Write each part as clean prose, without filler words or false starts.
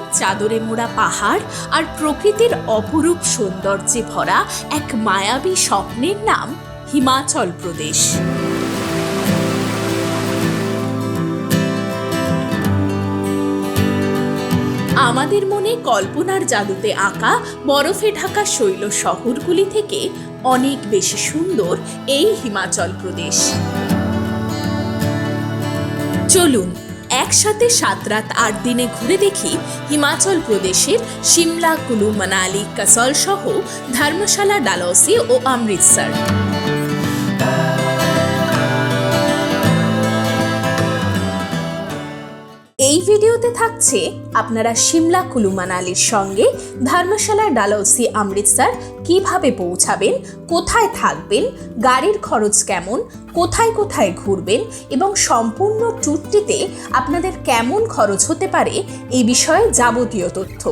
প্রাকৃতিক চাদরে মোড়া পাহাড় আর প্রকৃতির অপরূপ সৌন্দর্যে ভরা এক মায়াবী স্বপ্নের নাম হিমাচল প্রদেশ। আমাদের মনে কল্পনার জাদুতে আঁকা বরফে ঢাকা শৈল শহরগুলি থেকে অনেক বেশি সুন্দর এই হিমাচল প্রদেশ। চলুন একসাথে 7 রাত 8 দিনে ঘুরে দেখি হিমাচল প্রদেশের শিমলা, কুলু, মানালি, কাসল সহ ধর্মশালা, ডালহৌসি ও অমৃতসর। এই ভিডিওতে থাকছে আপনারা শিমলা, কুলু, মানালির সঙ্গে ধর্মশালা, ডালহৌসি, অমৃতসর কিভাবে পৌঁছাবেন, কোথায় থাকবেন, গাড়ির খরচ কেমন, কোথায় কোথায় ঘুরবেন এবং সম্পূর্ণ ট্যুরটিতে আপনাদের কেমন খরচ হতে পারে এই বিষয়ে যাবতীয় তথ্য।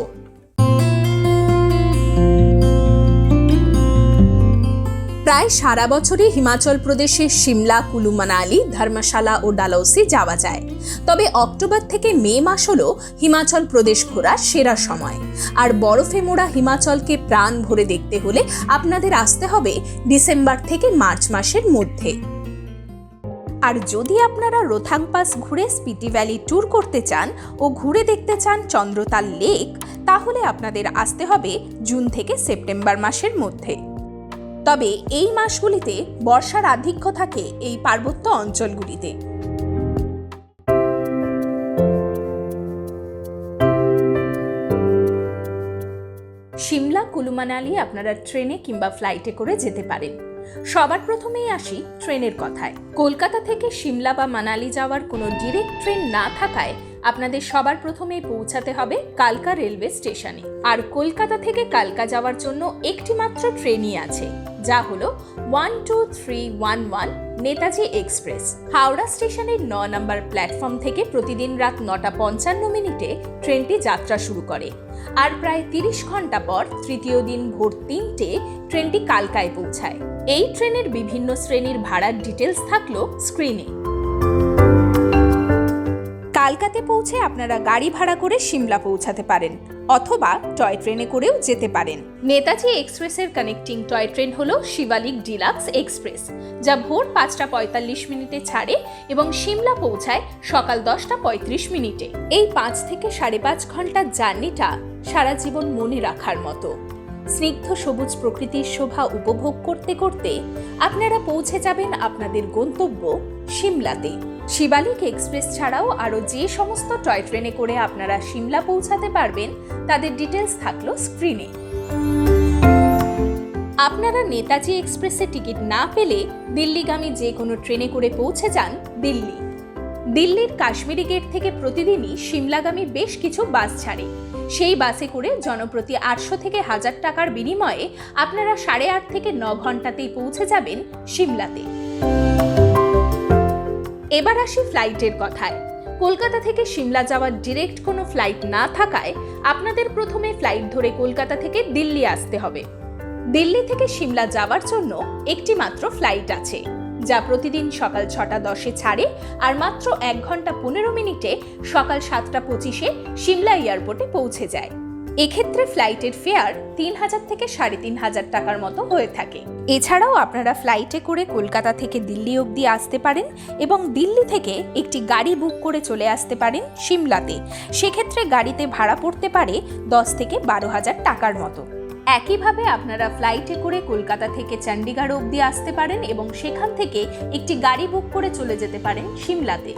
প্রায় সারা বছরই হিমাচল প্রদেশের শিমলা, কুলু, মানালি, ধর্মশালা ও ডালহৌসি যাওয়া যায়। তবে অক্টোবর থেকে মে মাস হলো হিমাচল প্রদেশ ঘোরার সেরা সময়। আর বরফে মোড়া হিমাচলকে প্রাণ ভরে দেখতে হলে আপনাদের আসতে হবে ডিসেম্বর থেকে মার্চ মাসের মধ্যে। আর যদি আপনারা রোথাং পাস ঘুরে স্পিতি ভ্যালি ট্যুর করতে চান ও ঘুরে দেখতে চান চন্দ্রতাল লেক, তাহলে আপনাদের আসতে হবে জুন থেকে সেপ্টেম্বর মাসের মধ্যে। তবে এই মাসগুলিতে বর্ষার আধিক্য থাকে এই পার্বত্য অঞ্চলগুলিতে। শিমলা, কুলু, মানালি আপনারা ট্রেনে কিংবা ফ্লাইটে করে যেতে পারেন। সবার প্রথমেই আসি ট্রেনের কথায়। কলকাতা থেকে শিমলা বা মানালি যাওয়ার কোনো ডিরেক্ট ট্রেন না থাকায় আপনাদের সবার প্রথমেই পৌঁছাতে হবে কালকা রেলওয়ে স্টেশনে। আর কলকাতা থেকে কালকা যাওয়ার জন্য একটি মাত্র ট্রেনই আছে, যা হলো 12311 নেতাজি এক্সপ্রেস। হাওড়া স্টেশনের 9 নম্বর প্ল্যাটফর্ম থেকে প্রতিদিন রাত 9:55 ট্রেনটি যাত্রা শুরু করে। আর প্রায় 30 ঘন্টা পর তৃতীয় দিন ভোর 3টে ট্রেনটি কালকায় পৌঁছায়। এই ট্রেনের বিভিন্ন শ্রেণীর ভাড়ার ডিটেলস থাকলো স্ক্রিনে। কালকাতে পৌঁছে আপনারা গাড়ি ভাড়া করে শিমলা পৌঁছাতে পারেন অথবা টয় ট্রেনে করেও যেতে পারেন। নেতাজি এক্সপ্রেসের কানেক্টিং টয় ট্রেন হলো শিবালিক ডিলাক্স এক্সপ্রেস, যা ভোর 5:45 ছাড়ে এবং শিমলা পৌঁছায় সকাল 10:35। এই 5 থেকে 5.5 ঘন্টার জার্নিটা সারা জীবন মনে রাখার মতো। স্নিগ্ধ সবুজ প্রকৃতির শোভা উপভোগ করতে করতে আপনারা পৌঁছে যাবেন আপনাদের গন্তব্য শিমলাতে। শিবালিক এক্সপ্রেস ছাড়াও আরও যে সমস্ত টয় ট্রেনে করে আপনারা শিমলা পৌঁছাতে পারবেন তাদের ডিটেলস থাকলো স্ক্রিনে। আপনারা নেতাজি এক্সপ্রেসে টিকিট না পেলে দিল্লিগামী যে কোনো ট্রেনে করে পৌঁছে যান দিল্লি। দিল্লির কাশ্মীরি গেট থেকে প্রতিদিনই শিমলাগামী বেশ কিছু বাস ছাড়ে। সেই বাসে করে জনপ্রতি 800 থেকে 1000 টাকার বিনিময়ে আপনারা 8.5 থেকে 9 ঘন্টাতেই পৌঁছে যাবেন শিমলাতে। এবার আসি ফ্লাইটের কথায়। কলকাতা থেকে শিমলা যাওয়ার ডিরেক্ট কোনো ফ্লাইট না থাকায় আপনাদের প্রথমে ফ্লাইট ধরে কলকাতা থেকে দিল্লি আসতে হবে। দিল্লি থেকে শিমলা যাওয়ার জন্য একটি মাত্র ফ্লাইট আছে, যা প্রতিদিন সকাল 6:10 ছাড়ে আর মাত্র 1 ঘন্টা 15 মিনিটে সকাল 7:25 শিমলা এয়ারপোর্টে পৌঁছে যায়। এক্ষেত্রে ফ্লাইটের ফেয়ার 3000 থেকে 3500 টাকার মতো হয়ে থাকে। এছাড়াও আপনারা ফ্লাইটে করে কলকাতা থেকে দিল্লি অবধি আসতে পারেন এবং দিল্লি থেকে একটি গাড়ি বুক করে চলে আসতে পারেন শিমলাতে। সেক্ষেত্রে গাড়িতে ভাড়া পড়তে পারে 10 থেকে 12,000 টাকার মতো। একইভাবে আপনারা ফ্লাইটে করে কলকাতা থেকে চণ্ডীগড় অবধি আসতে পারেন এবং সেখান থেকে একটি গাড়ি বুক করে চলে যেতে পারেন শিমলাতে।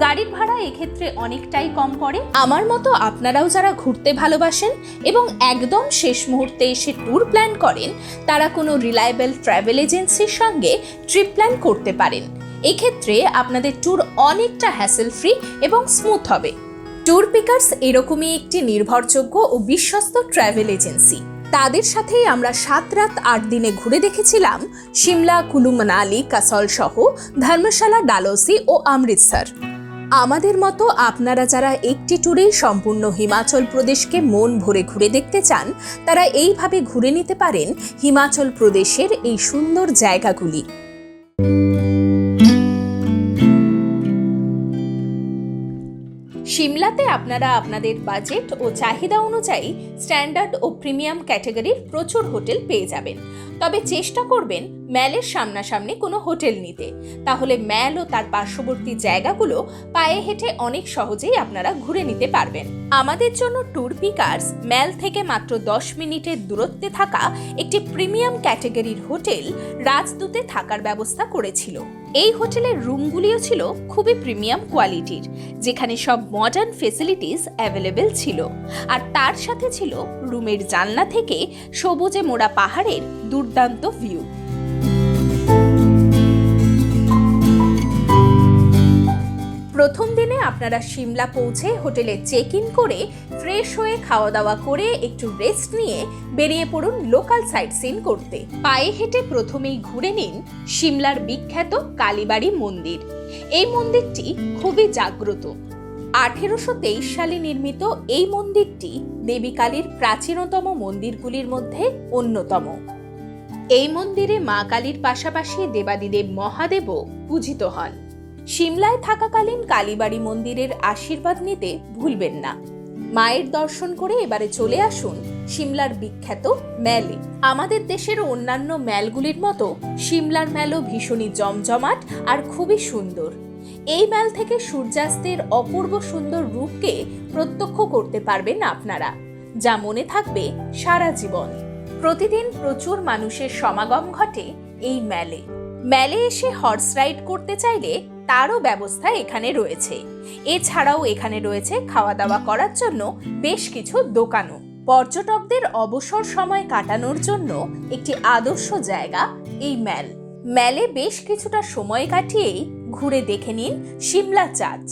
গাড়ির ভাড়া এক্ষেত্রে অনেকটাই কম পড়ে। আমার মতো আপনারাও যারা ঘুরতে ভালোবাসেন এবং একদম শেষ মুহূর্তে এসে ট্যুর প্ল্যান করেন, তারা কোনো রিলায়েবল ট্রাভেল এজেন্সির সঙ্গে ট্রিপ প্ল্যান করতে পারেন। এক্ষেত্রে আপনাদের ট্যুর অনেকটা হ্যাসেল ফ্রি এবং স্মুথ হবে। ট্যুর পিকার্স এরকমই একটি নির্ভরযোগ্য ও বিশ্বস্ত ট্রাভেল এজেন্সি। তাদের সাথেই আমরা 7 রাত 8 দিনে ঘুরে দেখেছিলাম শিমলা, কুলু, মানালি, কাসল সহ ধর্মশালা, ডালহৌসি ও অমৃতসর। আমাদের মতো আপনারা যারা একটি ট্যুরেই সম্পূর্ণ হিমাচল প্রদেশকে মন ভরে ঘুরে দেখতে চান, তারা এইভাবে ঘুরে নিতে পারেন হিমাচল প্রদেশের এই সুন্দর জায়গাগুলি। সিমলাতে আপনারা আপনাদের বাজেট ও চাহিদা অনুযায়ী স্ট্যান্ডার্ড ও প্রিমিয়াম ক্যাটাগরির প্রচুর হোটেল পেয়ে যাবেন। তবে চেষ্টা করবেন ম্যালের সামনাসামনি কোনো হোটেল নিতে, তাহলে ম্যাল ও তার পার্শ্ববর্তী জায়গাগুলো পায়ে হেঁটে অনেক সহজেই আপনারা ঘুরে নিতে পারবেন। আমাদের জন্য ট্যুর পিকার্স ম্যাল থেকে মাত্র 10 মিনিটের দূরত্বে থাকা একটি প্রিমিয়াম ক্যাটাগরির হোটেল রাজদূতে থাকার ব্যবস্থা করেছিল। এই হোটেলের রুমগুলিও ছিল খুবই প্রিমিয়াম কোয়ালিটির, যেখানে সব মডার্ন ফেসিলিটিস অ্যাভেলেবেল ছিল, আর তার সাথে ছিল রুমের জানলা থেকে সবুজে মোড়া পাহাড়ের দুর্দান্ত ভিউ। প্রথম দিনে আপনারা সিমলা পৌঁছে হোটেলে চেক ইন করে ফ্রেশ হয়ে খাওয়া দাওয়া করে একটু রেস্ট নিয়ে বেরিয়ে পড়ুন লোকাল সাইট সিন করতে। পায়ে হেঁটে প্রথমেই ঘুরে নিন সিমলার বিখ্যাত কালীবাড়ি মন্দির। এই মন্দিরটি খুবই জাগ্রত। 1823 সালে নির্মিত এই মন্দিরটি দেবী কালীর প্রাচীনতম মন্দিরগুলির মধ্যে অন্যতম। এই মন্দিরে মা কালীর পাশাপাশি দেবাদিদেব মহাদেবও পূজিত হন। সিমলায় থাকাকালীন কালীবাড়ি মন্দিরের আশীর্বাদ নিতে ভুলবেন না। মায়ের দর্শন করে এবারে চলে আসুন সিমলার বিখ্যাত ম্যালে। আমাদের দেশের অন্যান্য ম্যালগুলির মতো সিমলার ম্যালও ভীষণই জমজমাট আর খুবই সুন্দর। এই ম্যাল থেকে সূর্যাস্তের অপূর্ব সুন্দর রূপকে প্রত্যক্ষ করতে পারবেন আপনারা, যা মনে থাকবে সারা জীবন। প্রতিদিন প্রচুর মানুষের সমাগম ঘটে এই ম্যালে। ম্যালে এসে হর্স রাইড করতে চাইলে তারও ব্যবস্থা এখানে রয়েছে। এছাড়াও এখানে রয়েছে খাওয়া দাওয়া করার জন্য বেশ কিছু দোকানও। পর্যটকদের অবসর সময় কাটানোর জন্য একটি আদর্শ জায়গা এই ম্যাল। ম্যালে বেশ কিছুটা সময় কাটিয়েই ঘুরে দেখে নিন সিমলা চার্চ।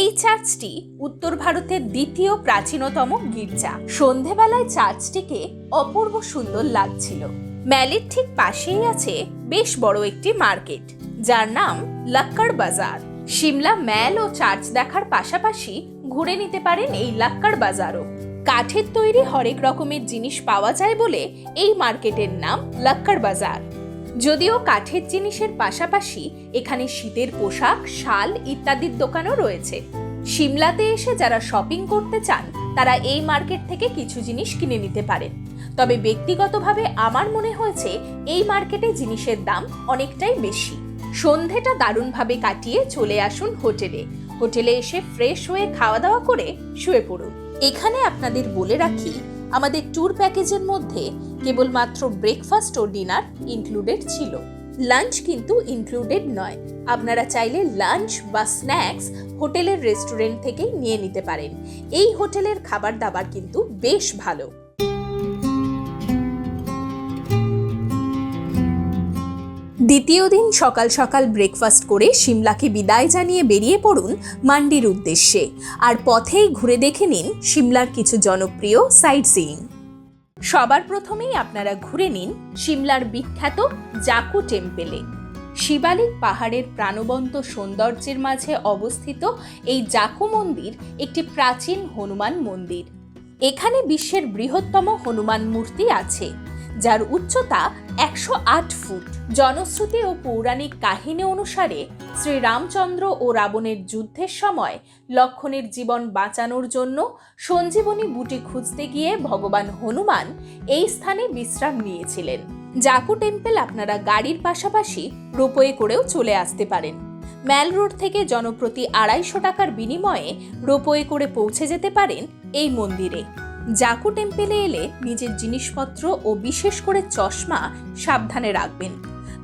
এই চার্চটি উত্তর ভারতের দ্বিতীয় প্রাচীনতম গির্জা। সন্ধেবেলায় চার্চটিকে অপূর্ব সুন্দর লাগছিল। ম্যালের ঠিক পাশেই আছে বেশ বড় একটি মার্কেট, যার নাম লাক্কাড় বাজার। সিমলা ম্যাল ও চার্চ দেখার পাশাপাশি ঘুরে নিতে পারেন এই লাক্কাড় বাজারও। কাঠের তৈরি হরেক রকমের জিনিস পাওয়া যায় বলে এই মার্কেটের নাম লাক্কাড় বাজার। যদিও কাঠের জিনিসের পাশাপাশি এখানে শীতের পোশাক, শাল ইত্যাদির দোকানও রয়েছে। সিমলাতে এসে যারা শপিং করতে চান তারা এই মার্কেট থেকে কিছু জিনিস কিনে নিতে পারেন। তবে ব্যক্তিগতভাবে আমার মনে হয়েছে এই মার্কেটে জিনিসের দাম অনেকটাই বেশি। সন্ধেটা দারুণভাবে কাটিয়ে চলে আসুন হোটেলে। হোটেলে এসে ফ্রেশ হয়ে খাওয়া দাওয়া করে শুয়ে পড়ুন। এখানে আপনাদের বলে রাখি, আমাদের ট্যুর প্যাকেজের মধ্যে কেবলমাত্র ব্রেকফাস্ট ও ডিনার ইনক্লুডেড ছিল, লাঞ্চ কিন্তু ইনক্লুডেড নয়। আপনারা চাইলে লাঞ্চ বা স্ন্যাক্স হোটেলের রেস্টুরেন্ট থেকেই নিয়ে নিতে পারেন। এই হোটেলের খাবার দাবার কিন্তু বেশ ভালো। দ্বিতীয় দিন সকাল সকাল ব্রেকফাস্ট করে সিমলাকে বিদায় জানিয়ে বেরিয়ে পড়ুন মান্ডির উদ্দেশ্যে, আর পথেই ঘুরে দেখে নিন সিমলার কিছু জনপ্রিয় সাইট সিইং। সবার প্রথমেই আপনারা ঘুরে নিন সিমলার বিখ্যাত জাকু টেম্পেলে। শিবালিক পাহাড়ের প্রাণবন্ত সৌন্দর্যের মাঝে অবস্থিত এই জাকু মন্দির একটি প্রাচীন হনুমান মন্দির। এখানে বিশ্বের বৃহত্তম হনুমান মূর্তি আছে, যার উচ্চতা 108 ফুট। জনশ্রুতি ও পৌরাণিক কাহিনী অনুসারে শ্রীরামচন্দ্র ও রাবণের যুদ্ধের সময় লক্ষ্মণের জীবন বাঁচানোর জন্য সঞ্জীবনী বুটি খুঁজতে গিয়ে ভগবান হনুমান এই স্থানে বিশ্রাম নিয়েছিলেন। জাকু টেম্পল আপনারা গাড়ির পাশাপাশি রোপওয়ে করেও চলে আসতে পারেন। ম্যাল রোড থেকে জনপ্রতি 250 টাকার বিনিময়ে রোপওয়ে করে পৌঁছে যেতে পারেন এই মন্দিরে। জাকু টেম্পেলে এলে নিজের জিনিসপত্র ও বিশেষ করে চশমা সাবধানে রাখবেন,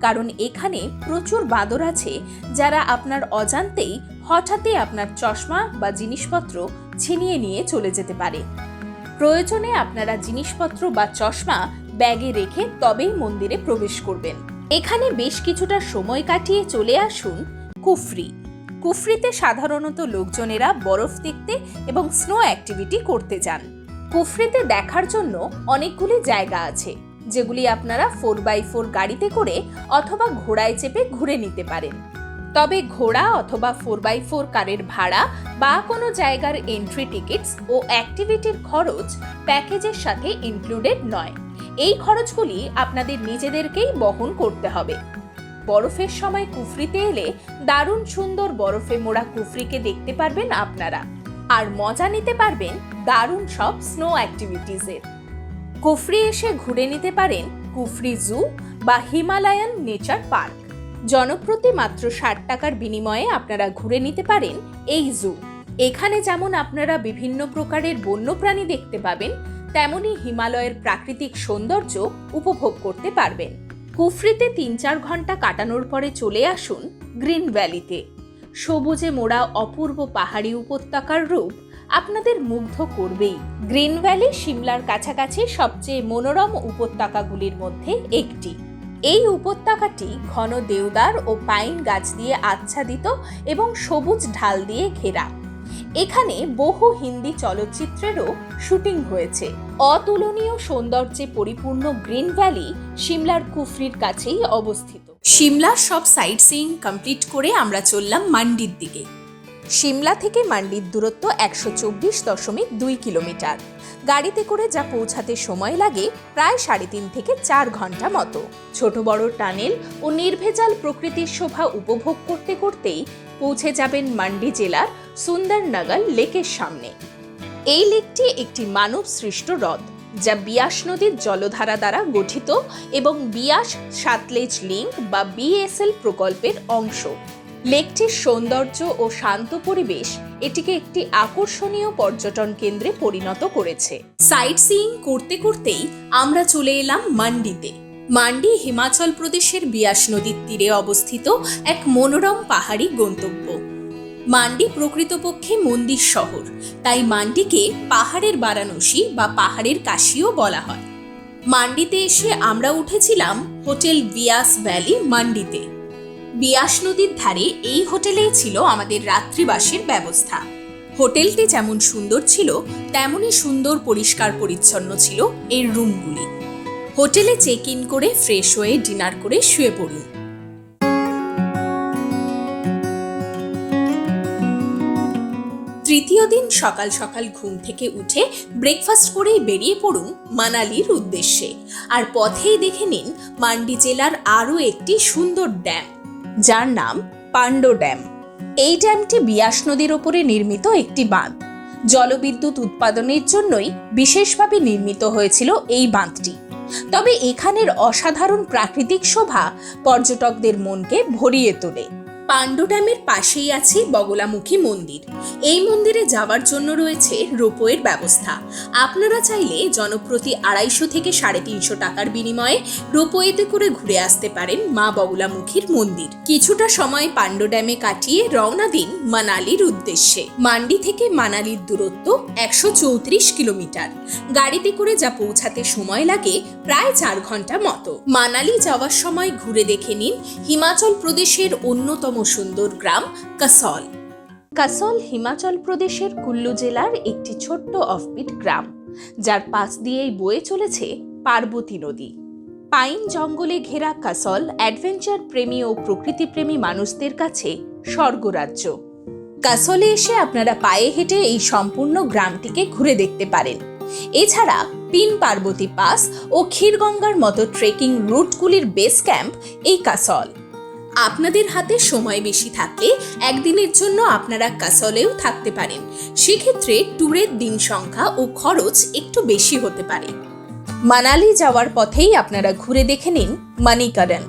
কারণ এখানে প্রচুর বাঁদর আছে যারা আপনার অজান্তেই হঠাৎই আপনার চশমা বা জিনিসপত্র ছিনিয়ে নিয়ে চলে যেতে পারে। প্রয়োজনে আপনারা জিনিসপত্র বা চশমা ব্যাগে রেখে তবেই মন্দিরে প্রবেশ করবেন। এখানে বেশ কিছুটা সময় কাটিয়ে চলে আসুন কুফরি। কুফরিতে সাধারণত লোকজনেরা বরফ দেখতে এবং স্নো অ্যাক্টিভিটি করতে যান। কুফরিতে দেখার জন্য অনেকগুলি জায়গা আছে, যেগুলি আপনারা 4x4 গাড়িতে করে অথবা ঘোড়ায় চেপে ঘুরে নিতে পারেন। তবে ঘোড়া অথবা 4x4 কারের ভাড়া বা কোনো জায়গার এন্ট্রি টিকিটস ও অ্যাক্টিভিটির খরচ প্যাকেজের সাথে ইনক্লুডেড নয়। এই খরচগুলি আপনাদের নিজেদেরকেই বহন করতে হবে। বরফের সময় কুফরিতে এলে দারুণ সুন্দর বরফে মোড়া কুফরিকে দেখতে পারবেন আপনারা। আর মজা নিতে পারবেন দারুণ সব স্নো অ্যাক্টিভিটিসের। কুফরি এসে ঘুরে নিতে পারেন কুফরি জু বা হিমালয়ান নেচার পার্ক। জনপ্রতি মাত্র 60 টাকার বিনিময়ে আপনারা ঘুরে নিতে পারেন এই জু। এখানে যেমন আপনারা বিভিন্ন প্রকারের বন্যপ্রাণী দেখতে পাবেন, তেমনি হিমালয়ের প্রাকৃতিক সৌন্দর্য উপভোগ করতে পারবেন। কুফরিতে 3-4 ঘন্টা কাটানোর পরে চলে আসুন গ্রিন ভ্যালিতে। সবুজে মোড়া অপূর্ব পাহাড়ি উপত্যকার রূপ আপনাদের মুগ্ধ করবেই। গ্রিন ভ্যালি সিমলার কাছাকাছি সবচেয়ে মনোরম উপত্যকাগুলির মধ্যে একটি। এই উপত্যকাটি ঘন দেওদার ও পাইন গাছ দিয়ে আচ্ছাদিত এবং সবুজ ঢাল দিয়ে ঘেরা। এখানে বহু হিন্দি চলচ্চিত্রেরও শুটিং হয়েছে। অতুলনীয় সৌন্দর্যে পরিপূর্ণ গ্রিন ভ্যালি সিমলার কুফরির কাছেই অবস্থিত। সিমলার সব সাইট সিইং কমপ্লিট করে আমরা চললাম মান্ডির দিকে। সিমলা থেকে মান্ডির দূরত্ব 124.2 কিলোমিটার। গাড়িতে করে যা পৌঁছাতে সময় লাগে প্রায় 3.5 থেকে 4 ঘন্টা মতো। ছোট বড় টানেল ও নির্ভেজাল প্রকৃতির শোভা উপভোগ করতে করতেই পৌঁছে যাবেন মান্ডি জেলার সুন্দরনগর লেকের সামনে। এই লেকটি একটি মানব সৃষ্ট হ্রদ, যা বিয়াস নদীর জলধারা দ্বারা গঠিত এবং বিয়াস সাতলেজ লিঙ্ক বা বিএসএল প্রকল্পের অংশ। লেকটির সৌন্দর্য ও শান্ত পরিবেশ এটিকে একটি আকর্ষণীয় পর্যটন কেন্দ্রে পরিণত করেছে। সাইট সিইং করতে করতেই আমরা চলে এলাম মান্ডিতে। মান্ডি হিমাচল প্রদেশের বিয়াস নদীর তীরে অবস্থিত এক মনোরম পাহাড়ি গন্তব্য। মান্ডি প্রকৃতপক্ষে মন্দির শহর, তাই মান্ডিকে পাহাড়ের বারাণসী বা পাহাড়ের কাশিও বলা হয়। মান্ডিতে এসে আমরা উঠেছিলাম হোটেল বিয়াস ভ্যালি মান্ডিতে। বিয়াস নদীর ধারে এই হোটেলেই ছিল আমাদের রাত্রিবাসের ব্যবস্থা। হোটেলটি যেমন সুন্দর ছিল, তেমনই সুন্দর পরিষ্কার পরিচ্ছন্ন ছিল এর রুমগুলি। হোটেলে চেক ইন করে ফ্রেশ হয়ে ডিনার করে শুয়ে পড়ুন। তৃতীয় দিন সকাল সকাল ঘুম থেকে উঠে ব্রেকফাস্ট করেই বেরিয়ে পড়ুন মানালির উদ্দেশ্যে। আর পথেই দেখে নিন মান্ডি জেলার আরও একটি সুন্দর ড্যাম, যার নাম পান্ডো ড্যাম। এই ড্যামটি বিয়াস নদীর ওপরে নির্মিত একটি বাঁধ। জলবিদ্যুৎ উৎপাদনের জন্যই বিশেষভাবে নির্মিত হয়েছিল এই বাঁধটি। তবে এখানের অসাধারণ প্রাকৃতিক শোভা পর্যটকদের মনকে ভরিয়ে তোলে। পান্ডো ড্যামের পাশেই আছে বগলামুখী মন্দির। এই মন্দিরে যাওয়ার জন্য রয়েছে রোপওয়ের ব্যবস্থা। আপনারা চাইলে জনপ্রতি 250 থেকে 350 টাকার বিনিময়ে রোপওয়েতে করে ঘুরে আসতে পারেন মা বগলামুখীর মন্দির। কিছুটা সময় পান্ডো ড্যামে কাটিয়ে রওনা দিন মানালির উদ্দেশ্যে। মান্ডি থেকে মানালির দূরত্ব 134 কিলোমিটার। গাড়িতে করে যা পৌঁছাতে সময় লাগে প্রায় 4 ঘন্টা মতো। মানালি যাওয়ার সময় ঘুরে দেখে নিন হিমাচল প্রদেশের অন্যতম সুন্দর গ্রাম কাসল। কাসল হিমাচল প্রদেশের কুল্লু জেলার একটি ছোট্ট অফবিট গ্রাম, যার পাশ দিয়েই বয়ে চলেছে পার্বতী নদী। পাইন জঙ্গলে ঘেরা কাসল অ্যাডভেঞ্চার প্রেমী ও প্রকৃতিপ্রেমী মানুষদের কাছে স্বর্গরাজ্য। কাসলে এসে আপনারা পায়ে হেঁটে এই সম্পূর্ণ গ্রামটিকে ঘুরে দেখতে পারেন। এছাড়া পিন পার্বতী পাস ও ক্ষীরগঙ্গার মতো ট্রেকিং রুটগুলির বেস ক্যাম্প এই কাসল। আপনাদের হাতে সময় বেশি থাকলে একদিনের জন্য আপনারা কাসলেও থাকতে পারেন। সেক্ষেত্রে ট্যুরের দিন সংখ্যা ও খরচ একটু বেশি হতে পারে। মানালি যাওয়ার পথেই আপনারা ঘুরে দেখে নিন মানিকারণ।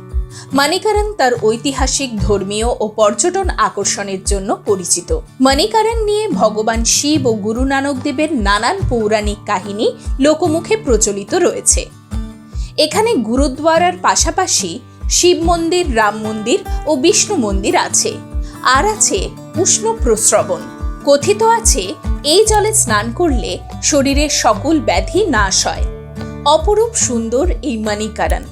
মানিকারণ তার ঐতিহাসিক, ধর্মীয় ও পর্যটন আকর্ষণের জন্য পরিচিত। মানিকারণ নিয়ে ভগবান শিব ও গুরু নানক দেবের নানান পৌরাণিক কাহিনী লোকমুখে প্রচলিত রয়েছে। এখানে গুরুদ্বারার পাশাপাশি শিব মন্দির, রাম মন্দির ও বিষ্ণু মন্দির আছে। আর আছে উষ্ণ প্রস্রবণ। কথিত আছে এই জলে স্নান করলে শরীরের সকল ব্যাধি নাশ হয়। অপরূপ সুন্দর এই মানিকারণ।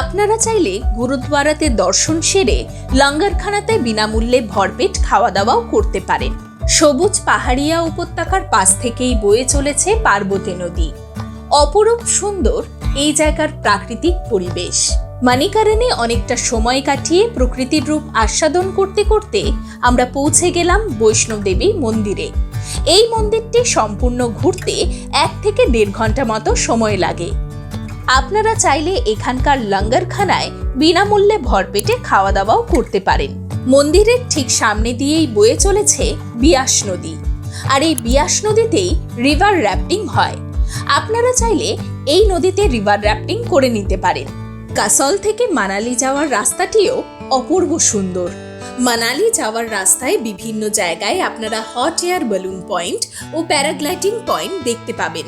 আপনারা চাইলে গুরুদ্বারাতে দর্শন সেরে লঙ্গরখানাতে বিনামূল্যে ভরপেট খাওয়া দাওয়াও করতে পারেন। সবুজ পাহাড়িয়া উপত্যকার পাশ থেকেই বয়ে চলেছে পার্বতী নদী। অপরূপ সুন্দর এই জায়গার প্রাকৃতিক পরিবেশ। মানিকারণে অনেকটা সময় কাটিয়ে প্রকৃতির রূপ আস্বাদন করতে করতে আমরা পৌঁছে গেলাম বৈষ্ণব দেবী মন্দিরে। এই মন্দিরটি সম্পূর্ণ ঘুরতে 1 থেকে 1.5 ঘন্টা মতো সময় লাগে। আপনারা চাইলে এখানকার লঙ্গরখানায় বিনামূল্যে ভরপেটে খাওয়া দাওয়াও করতে পারেন। মন্দিরের ঠিক সামনে দিয়েই বয়ে চলেছে বিয়াস নদী। আর এই বিয়াস নদীতেই রিভার র্যাফটিং হয়। আপনারা চাইলে এই নদীতে রিভার র্যাফটিং করে নিতে পারেন। কাসল থেকে মানালি যাওয়ার রাস্তাটিও অপূর্ব সুন্দর। মানালি যাওয়ার রাস্তায় বিভিন্ন জায়গায় আপনারা হট এয়ার বেলুন পয়েন্ট ও প্যারাগ্লাইডিং পয়েন্ট দেখতে পাবেন।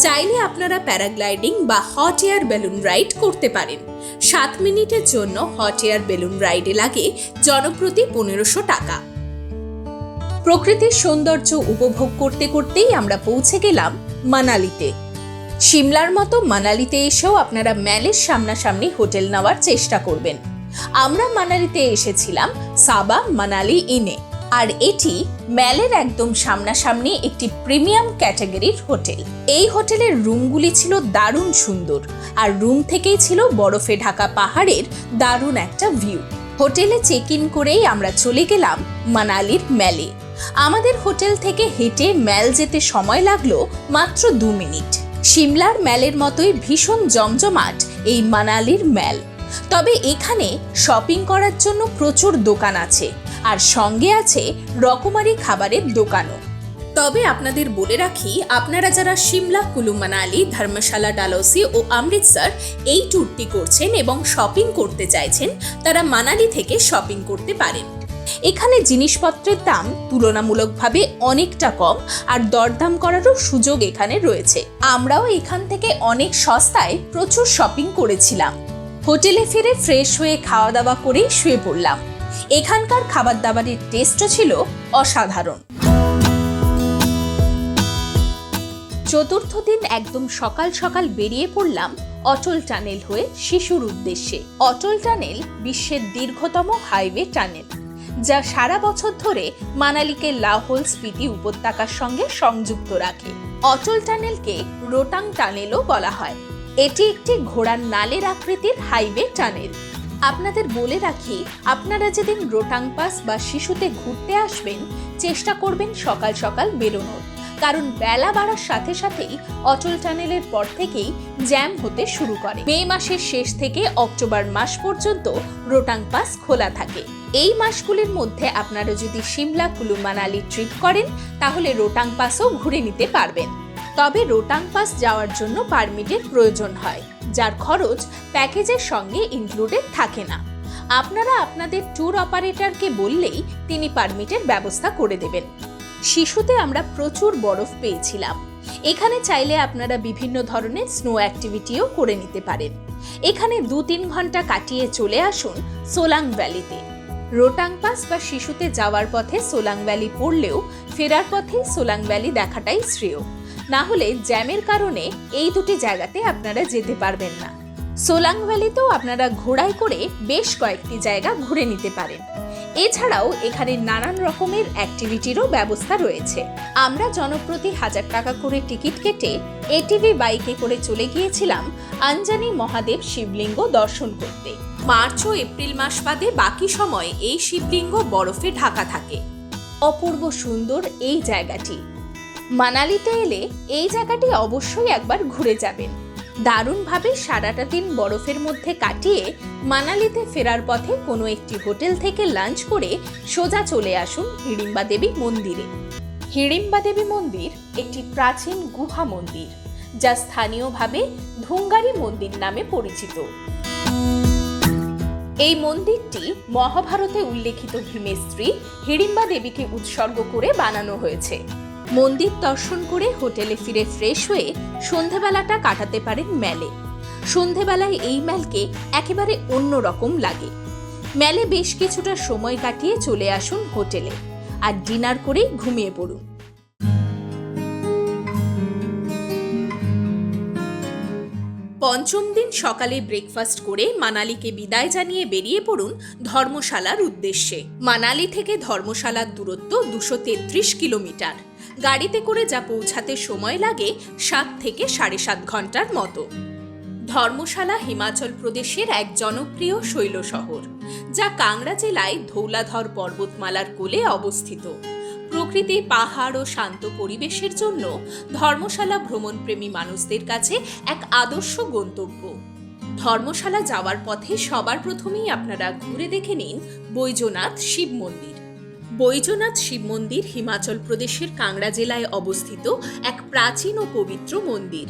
চাইলে আপনারা প্যারাগ্লাইডিং বা হট এয়ার বেলুন রাইড করতে পারেন। 7 মিনিটের জন্য হট এয়ার বেলুন রাইডে লাগে জনপ্রতি 1500 টাকা। প্রকৃতির সৌন্দর্য উপভোগ করতে করতেই আমরা পৌঁছে গেলাম মানালিতে। সিমলার মতো মানালিতে এসেও আপনারা ম্যালের সামনাসামনি হোটেল নেওয়ার চেষ্টা করবেন। আমরা মানালিতে এসেছিলাম সাবা মানালি ইনে, আর এটি ম্যালের একদম সামনাসামনি একটি প্রিমিয়াম ক্যাটাগরির হোটেল। এই হোটেলের রুমগুলি ছিল দারুণ সুন্দর, আর রুম থেকেই ছিল বরফে ঢাকা পাহাড়ের দারুণ একটা ভিউ। হোটেলে চেক ইন করেই আমরা চলে গেলাম মানালির ম্যালে। আমাদের হোটেল থেকে হেঁটে ম্যাল যেতে সময় লাগলো মাত্র 2 মিনিট। সিমলার ম্যালের মতোই ভীষণ জমজমাট এই মানালির ম্যাল। তবে এখানে শপিং করার জন্য প্রচুর দোকান আছে, আর সঙ্গে আছে রকমারি খাবারের দোকানও। তবে আপনাদের বলে রাখি, আপনারা যারা সিমলা, কুলু মানালি, ধর্মশালা, ডালহৌসি ও অমৃতসর এই ট্যুরটি করছেন এবং শপিং করতে চাইছেন, তারা মানালি থেকে শপিং করতে পারেন। এখানে জিনিসপত্রের দাম তুলনামূলকভাবে অনেকটা কম, আর দরদাম করারও সুযোগ এখানে রয়েছে। আমরাও এখান থেকে অনেক সস্তায় প্রচুর শপিং করেছিলাম। হোটেলে ফিরে ফ্রেশ হয়ে খাওয়া দাওয়া করেই শুয়ে পড়লাম। এখানকার খাবার দাবারের টেস্টও ছিল অসাধারণ। চতুর্থ দিন একদম সকাল সকাল বেরিয়ে পড়লাম অটল টানেল হয়ে শিশুর উদ্দেশ্যে। অটল টানেল বিশ্বের দীর্ঘতম হাইওয়ে টানেল, যা সারা বছর ধরে মানালিকে লাহোল স্পিতি উপত্যকার সঙ্গে সংযুক্ত রাখে। অটল টানেলকে রোটাং টানেলও বলা হয়। এটি একটি ঘোড়ার নালের আকৃতির হাইওয়ে টানেল। আপনাদের বলে রাখি, আপনারা যেদিন রোটাং পাস বা শিশুতে ঘুরতে আসবেন, চেষ্টা করবেন সকাল সকাল বেরোনোর, কারণ বেলা বাড়ার সাথে সাথেই অটল টানেলের পর থেকেই জ্যাম হতে শুরু করে। মে মাসের শেষ থেকে অক্টোবর মাস পর্যন্ত রোটাং পাস খোলা থাকে। এই মাসগুলির মধ্যে আপনারা যদি সিমলা, কুলু মানালি ট্রিপ করেন, তাহলে রোটাং পাসও ঘুরে নিতে পারবেন। তবে রোটাং পাস যাওয়ার জন্য পারমিটের প্রয়োজন হয়, যার খরচ প্যাকেজের সঙ্গে ইনক্লুডেড থাকে না। আপনারা আপনাদের ট্যুর অপারেটরকে বললেই তিনি পারমিটের ব্যবস্থা করে দেবেন। শিশুতে আমরা প্রচুর বরফ পেয়েছিলাম। এখানে চাইলে আপনারা বিভিন্ন ধরনের স্নো অ্যাক্টিভিটিও করে নিতে পারেন। এখানে 2-3 ঘন্টা কাটিয়ে চলে আসুন সোলাং ভ্যালিতে। রোটাং পাস বা শিশুতে যাওয়ার পথে সোলাং ভ্যালি পড়লেও ফেরার পথে সোলাং ভ্যালি দেখাটাই শ্রেয়। না হলে জ্যামের কারণে এই দুটি জায়গাতে আপনারা যেতে পারবেন না। সোলাং ভ্যালিতেও আপনারা ঘোড়ায় করে বেশ কয়েকটি জায়গা ঘুরে নিতে পারেন। এছাড়াও এখানে নানান রকমের অ্যাক্টিভিটিরও ব্যবস্থা রয়েছে। আমরা জনপ্রতি 1000 টাকা করে টিকিট কেটে এটিভি বাইকে করে চলে গিয়েছিলাম আঞ্জানি মহাদেব শিবলিঙ্গ দর্শন করতে। মার্চ ও এপ্রিল মাস বাদে বাকি সময় এই শিবলিঙ্গ বরফে ঢাকা থাকে। অপূর্ব সুন্দর এই জায়গাটি। মানালিতে এলে এই জায়গাটি অবশ্যই একবার ঘুরে যাবেন। দারুণভাবে সারাটা দিন বরফের মধ্যে কাটিয়ে মানালিতে ফেরার পথে কোনো একটি হোটেল থেকে লাঞ্চ করে সোজা চলে আসুন হিড়িম্বা দেবী মন্দিরে। হিড়িম্বা দেবী মন্দির একটি প্রাচীন গুহা মন্দির, যা স্থানীয়ভাবে ধুঙ্গারি মন্দির নামে পরিচিত। এই মন্দিরটি মহাভারতে উল্লেখিত ভীমের স্ত্রী হিড়িম্বা দেবীকে উৎসর্গ করে বানানো হয়েছে। মন্দির দর্শন করে হোটেলে ফিরে ফ্রেশ হয়ে সন্ধেবেলাটা কাটাতে পারেন ম্যালে। সন্ধেবেলায় এই ম্যালকে একেবারে অন্যরকম লাগে। ম্যালে বেশ কিছুটা সময় কাটিয়ে চলে আসুন হোটেলে, আর ডিনার করে ঘুমিয়ে পড়ুন। পঞ্চম দিন সকালে ব্রেকফাস্ট করে মানালিকে বিদায় জানিয়ে বেরিয়ে পড়ুন ধর্মশালার উদ্দেশ্যে। মানালি থেকে ধর্মশালার দূরত্ব 233 কিলোমিটার। গাড়িতে করে যা পৌঁছাতে সময় লাগে 7 থেকে 7.5 ঘন্টার মতো। ধর্মশালা হিমাচল প্রদেশের এক জনপ্রিয় শৈল শহর, যা কাংড়া জেলায় ধৌলাধর পর্বতমালার কোলে অবস্থিত। প্রকৃতি, পাহাড় ও শান্ত পরিবেশের জন্য ধর্মশালা ভ্রমণপ্রেমী মানুষদের কাছে এক আদর্শ গন্তব্য। ধর্মশালা যাওয়ার পথে সবার প্রথমেই আপনারা ঘুরে দেখে নিন বৈদ্যনাথ শিব মন্দির। বৈদ্যনাথ শিব মন্দির হিমাচল প্রদেশের কাংড়া জেলায় অবস্থিত এক প্রাচীন ও পবিত্র মন্দির।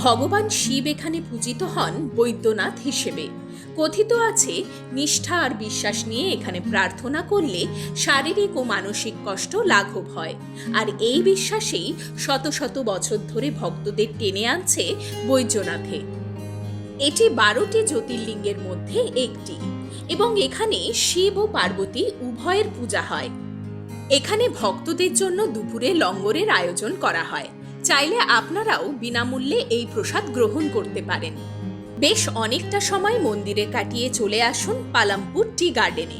ভগবান শিব এখানে পূজিত হন বৈদ্যনাথ হিসেবে। কথিত আছে, নিষ্ঠা আর বিশ্বাস নিয়ে এখানে প্রার্থনা করলে শারীরিক ও মানসিক কষ্ট লাঘব হয়। আর এই বিশ্বাসেই শত শত বছর ধরে ভক্তদের টেনে আনছে বৈদ্যনাথে। এটি 12টি জ্যোতির্লিঙ্গের মধ্যে একটি এবং এখানে শিব ও পার্বতী উভয়ের পূজা হয়। এখানে ভক্তদের জন্য দুপুরে লঙ্গরের আয়োজন করা হয়। চাইলে আপনারাও বিনামূল্যে এই প্রসাদ গ্রহণ করতে পারেন। বেশ অনেকটা সময় মন্দিরে কাটিয়ে চলে আসুন পালামপুর টি গার্ডেনে।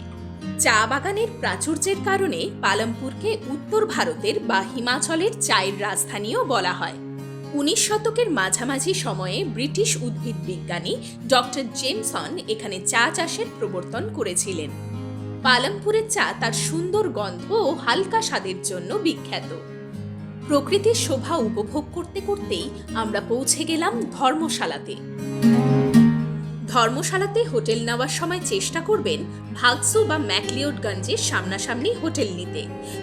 চা বাগানের প্রাচুর্যের কারণে পালামপুরকে উত্তর ভারতের বা হিমাচলের চায়ের রাজধানীও বলা হয়। 19 শতকের মাঝামাঝি সময়ে ব্রিটিশ উদ্ভিদ বিজ্ঞানী ডক্টর জেমসন এখানে চা চাষের প্রবর্তন করেছিলেন। পালামপুরের চা তার সুন্দর গন্ধ ও হালকা স্বাদের জন্য বিখ্যাত। প্রকৃতির শোভা উপভোগ করতে করতেই আমরা পৌঁছে গেলাম ধর্মশালাতে। ধর্মশালাতে হোটেল নেওয়ার সময় চেষ্টা করবেন ভাগসু বা ম্যাকলিওডগঞ্জের সামনাসামনি হোটেল নিতে।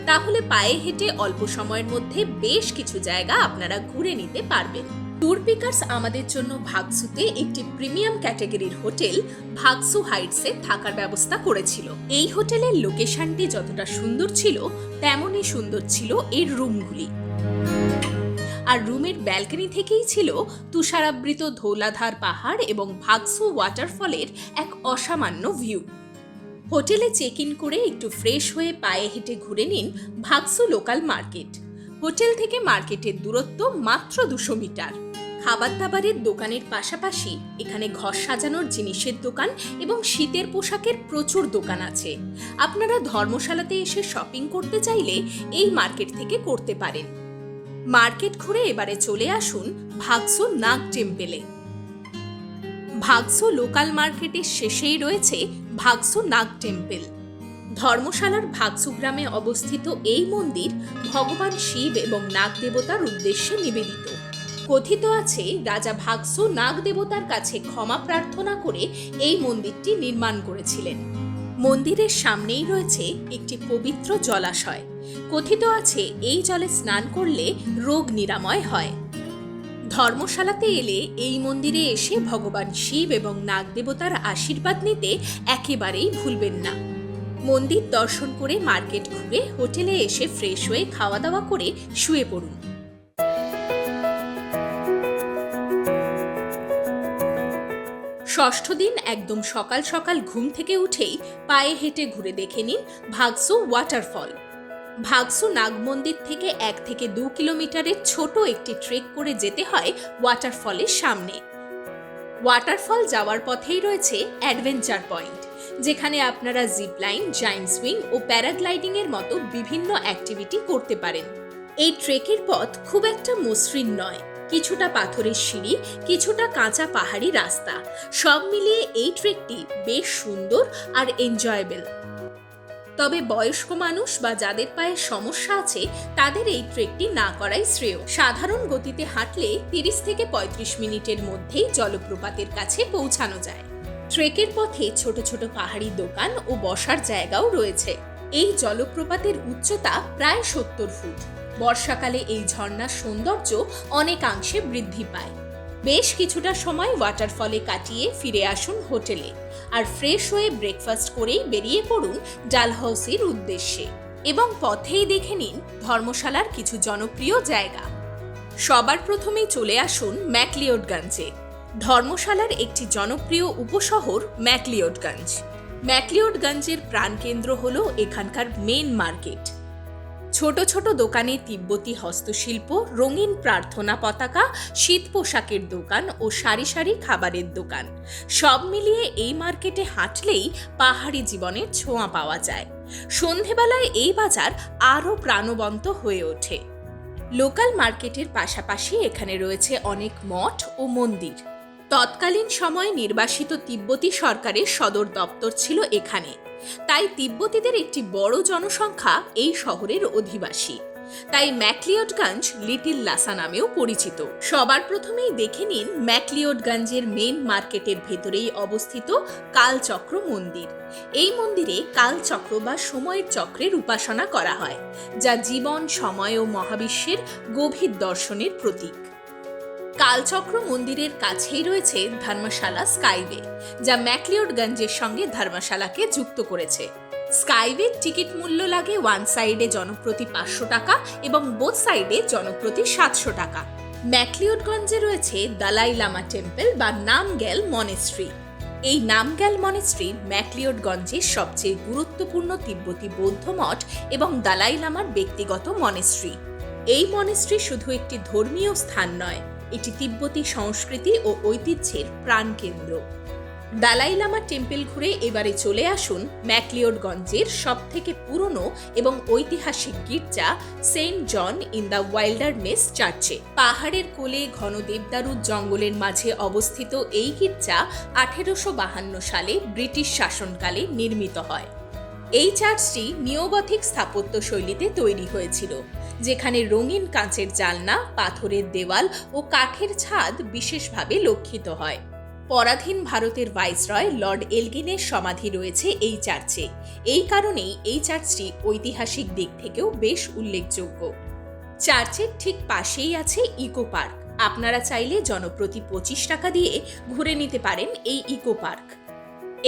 তাহলে পায়ে হেঁটে অল্প সময়ের মধ্যে বেশ কিছু জায়গা আপনারা ঘুরে নিতে পারবেন। ট্যুর পিকার্স আমাদের জন্য ভাগসুতে একটি প্রিমিয়াম ক্যাটাগরির হোটেল ভাগসু হাইটসে থাকার ব্যবস্থা করেছিল। এই হোটেলের লোকেশনটি যতটা সুন্দর ছিল তেমনই সুন্দর ছিল এর রুমগুলি। আর রুমের ব্যালকনি থেকেই ছিল তুষারাবৃত ধৌলাধার পাহাড় এবং ভাগসু ওয়াটারফলের এক অসামান্য ভিউ। হোটেলে চেক ইন করে একটু ফ্রেশ হয়ে পায়ে হেঁটে ঘুরে নিন ভাগসু লোকাল মার্কেট। হোটেল থেকে মার্কেটের দূরত্ব মাত্র 200 মিটার। খাবার দাবারের দোকানের পাশাপাশি এখানে ঘর সাজানোর জিনিসের দোকান এবং শীতের পোশাকের প্রচুর দোকান আছে। আপনারা ধর্মশালাতে এসে শপিং করতে চাইলে এই মার্কেট থেকে করতে পারেন। মার্কেট ঘুরে এবারে চলে আসুন ভাগসু নাগ টেম্পেলে। ভাগসু লোকাল মার্কেটের শেষেই রয়েছে ভাগসু নাগ টেম্পল। ধর্মশালার ভাগসু গ্রামে অবস্থিত এই মন্দির ভগবান শিব এবং নাগ দেবতার উদ্দেশ্যে নিবেদিত। কথিত আছে, রাজা ভাগসু নাগ দেবতার কাছে ক্ষমা প্রার্থনা করে এই মন্দিরটি নির্মাণ করেছিলেন। মন্দিরের সামনেই রয়েছে একটি পবিত্র জলাশয়। কথিত আছে, এই জলে স্নান করলে রোগ নিরাময় হয়। ধর্মশালাতে এলে এই মন্দিরে এসে ভগবান শিব এবং নাগ দেবতার আশীর্বাদ নিতে একেবারেই ভুলবেন না। মন্দির দর্শন করে মার্কেট ঘুরে হোটেলে এসে ফ্রেশ হয়ে খাওয়া দাওয়া করে শুয়ে পড়ুন। ষষ্ঠ দিন একদম সকাল সকাল ঘুম থেকে উঠেই পায়ে হেঁটে ঘুরে দেখে নিন ভাগসু ওয়াটারফল। ভাগসু নাগ মন্দির থেকে 1 থেকে 2 কিলোমিটারের ছোট একটি ট্রেক করে যেতে হয় ওয়াটারফলের সামনে। ওয়াটারফল যাওয়ার পথেই রয়েছে অ্যাডভেঞ্চার পয়েন্ট, যেখানে আপনারা জিপলাইন, জায়ান্ট সুইং ও প্যারাগ্লাইডিং এর মতো বিভিন্ন অ্যাক্টিভিটি করতে পারেন। এই ট্রেকের পথ খুব একটা মসৃণ নয়, কিছুটা পাথরের সিঁড়ি, কিছুটা কাঁচা পাহাড়ি রাস্তা। সব মিলিয়ে এই ট্রেকটি বেশ সুন্দর আর এনজয়েবল। তবে বয়স্ক মানুষ বা যাদের পায়ে সমস্যা আছে তাদের এই ট্রেকটি না করাই শ্রেয়। সাধারণ গতিতে হাঁটলে 30 থেকে 35 মিনিটের মধ্যেই জলপ্রপাতের কাছে পৌঁছানো যায়। ট্রেকের পথে ছোট ছোট পাহাড়ি দোকান ও বসার জায়গাও রয়েছে। এই জলপ্রপাতের উচ্চতা প্রায় 70 ফুট। বর্ষাকালে এই ঝর্ণার সৌন্দর্য অনেকাংশে বৃদ্ধি পায়। বেশ কিছুটা সময় ওয়াটারফলে কাটিয়ে ফিরে আসুন হোটেলে, আর ফ্রেশ হয়ে ব্রেকফাস্ট করেই বেরিয়ে পড়ুন ডালহাউসির উদ্দেশ্যে এবং পথেই দেখে নিন ধর্মশালার কিছু জনপ্রিয় জায়গা। সবার প্রথমেই চলে আসুন ম্যাকলিওডগঞ্জে। ধর্মশালার একটি জনপ্রিয় উপশহর ম্যাকলিওডগঞ্জ। ম্যাকলিওডগঞ্জের প্রাণকেন্দ্র হল এখানকার মেন মার্কেট। ছোট ছোট দোকানে তিব্বতী হস্তশিল্প, রঙিন প্রার্থনা পতাকা, শীত পোশাকের দোকান ও সারি সারি খাবারের দোকান। সব মিলিয়ে এই মার্কেটে হাঁটলেই পাহাড়ি জীবনের ছোঁয়া পাওয়া যায়। সন্ধেবেলায় এই বাজার আরও প্রাণবন্ত হয়ে ওঠে। লোকাল মার্কেটের পাশাপাশি এখানে রয়েছে অনেক মঠ ও মন্দির। তৎকালীন সময়ে নির্বাসিত তিব্বতী সরকারের সদর দপ্তর ছিল এখানে, তাই তিব্বতীদের একটি বড় জনসংখ্যা এই শহরের অধিবাসী। তাই ম্যাকলিওডগঞ্জ লিটল লাসা নামেও পরিচিত। সবার প্রথমেই দেখে নিন ম্যাকলিওডগঞ্জের মেন মার্কেটের ভেতরেই অবস্থিত কালচক্র মন্দির। এই মন্দিরে কালচক্র বা সময়ের চক্রের উপাসনা করা হয়, যা জীবন, সময় ও মহাবিশ্বের গভীর দর্শনের প্রতীক। কালচক্র মন্দিরের কাছেই রয়েছে ধর্মশালা স্কাইওয়ে, যা ম্যাকলিওডগঞ্জের সঙ্গে ধর্মশালাকে যুক্ত করেছে। স্কাইওয়ের টিকিট মূল্য লাগে ওয়ান সাইডে জনপ্রতি 500 টাকা এবং বোথ সাইডে জনপ্রতি 700 টাকা। ম্যাকলিওডগঞ্জে রয়েছে দালাই লামা টেম্পল বা নামগ্যাল মনেস্ট্রি। এই নামগ্যাল মনেস্ট্রি ম্যাকলিওডগঞ্জের সবচেয়ে গুরুত্বপূর্ণ তিব্বতী বৌদ্ধ মঠ এবং দালাই লামার ব্যক্তিগত মনেস্ট্রি। এই মনেস্ট্রি শুধু একটি ধর্মীয় স্থান নয়, এটি তিব্বতী সংস্কৃতি ও ঐতিহ্যের প্রাণকেন্দ্র। দালাই লামা টেম্পল ঘুরে এবারে চলে আসুন ম্যাকলিওডগঞ্জের সবথেকে পুরনো এবং ঐতিহাসিক গির্জা Saint John in the Wilderness চার্চে। পাহাড়ের কোলে ঘন দেবদারু জঙ্গলের মাঝে অবস্থিত এই গির্জা 1852 সালে ব্রিটিশ শাসনকালে নির্মিত হয়। এই চার্চটি নিওগথিক স্থাপত্য শৈলীতে তৈরি হয়েছিল, যেখানে রঙিন কাঁচের জানলা, পাথরের দেওয়াল ও কাঠের ছাদ বিশেষভাবে লক্ষিত হয়। পরাধীন ভারতের ভাইসরয় লর্ড এলগিনের সমাধি রয়েছে এই চার্চে। এই কারণেই এই চার্চটি ঐতিহাসিক দিক থেকেও বেশ উল্লেখযোগ্য। চার্চের ঠিক পাশেই আছে ইকো পার্ক। আপনারা চাইলে জনপ্রতি 25 টাকা দিয়ে ঘুরে নিতে পারেন এই ইকো পার্ক।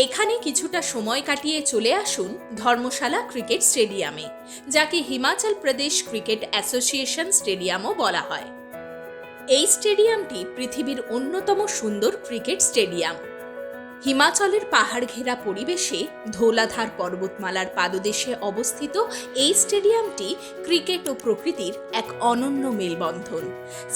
এখানে কিছুটা সময় কাটিয়ে চলে আসুন ধর্মশালা ক্রিকেট স্টেডিয়ামে, যাকে হিমাচল প্রদেশ ক্রিকেট অ্যাসোসিয়েশন স্টেডিয়ামও বলা হয়। এই স্টেডিয়ামটি পৃথিবীর অন্যতম সুন্দর ক্রিকেট স্টেডিয়াম। হিমাচলের পাহাড় ঘেরা পরিবেশে ধৌলাধার পর্বতমালার পাদদেশে অবস্থিত এই স্টেডিয়ামটি ক্রিকেট ও প্রকৃতির এক অনন্য মেলবন্ধন।